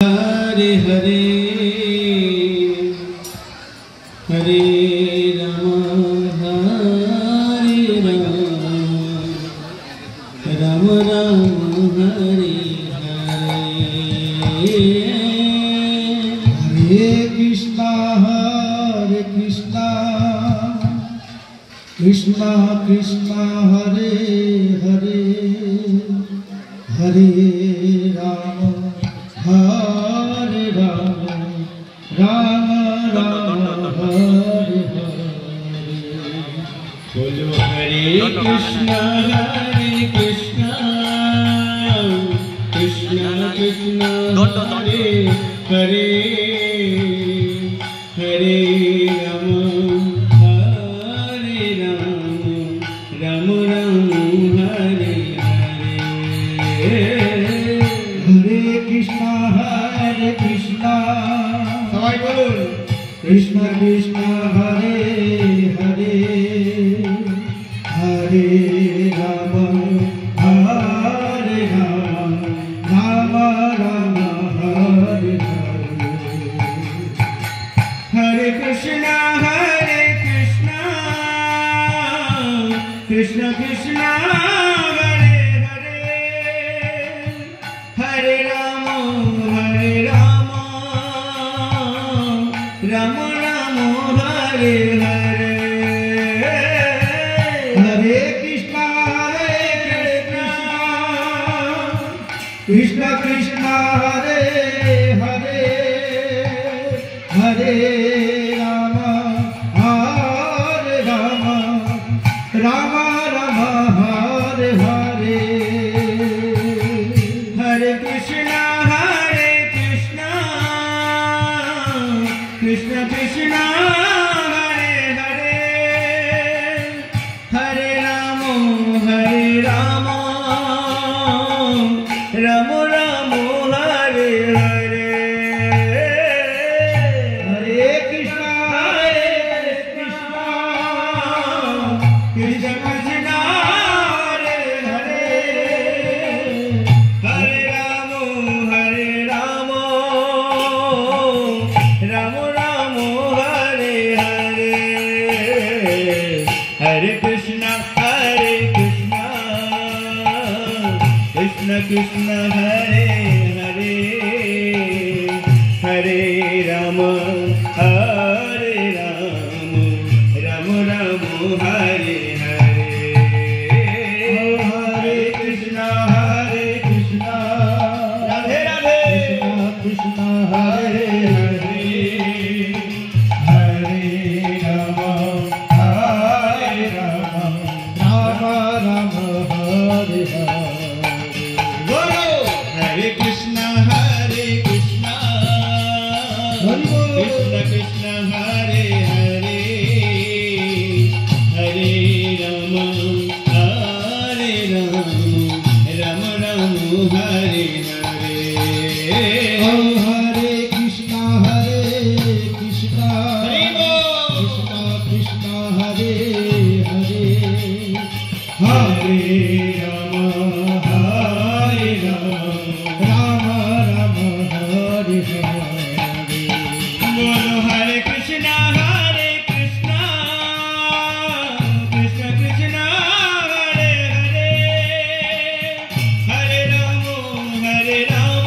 हरे हरे हरे राम हरे राम राम राम हरे हरे हरे कृष्णा कृष्णा कृष्णा हरे हरे हरे राम राम राम हरे हरे बोलो हरे कृष्णा कृष्णा कृष्णा हरे हरे हरे राम राम राम हरे हरे हरे कृष्णा सबाई बोलुन कृष्णा कृष्णा हरे हरे हरे राम राम राम हरे हरे हरे कृष्णा कृष्णा कृष्णा हरे हरे हरे राम राम राम हरे हरे हरे कृष्णा कृष्णा कृष्णा हरे हरे हरे राम राम राम हरे हरे हरे कृष्णा कृष्णा कृष्णा हरे हरे हरे राम राम राम हरे हरे हरे कृष्णा कृष्णा कृष्णा हरे हरे हरे राम राम राम हरे हरे हरे कृष्णा कृष्णा कृष्णा हरे हरे हरे राम राम राम हरे हरे हरे कृष्णा राधे राधे कृष्णा हरे हरे हरे राम राम हरे हरे बोलो हरे कृष्णा कृष्णा कृष्णा हरे हरे हरे राम राम राम हरे हरे हरे कृष्णा कृष्णा कृष्णा हरे हरे हरे राम राम हरे हरे बोलो हरे कृष्णा कृष्णा कृष्णा हरे हरे हरे राम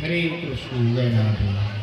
हरे कृष्ण जय राधे।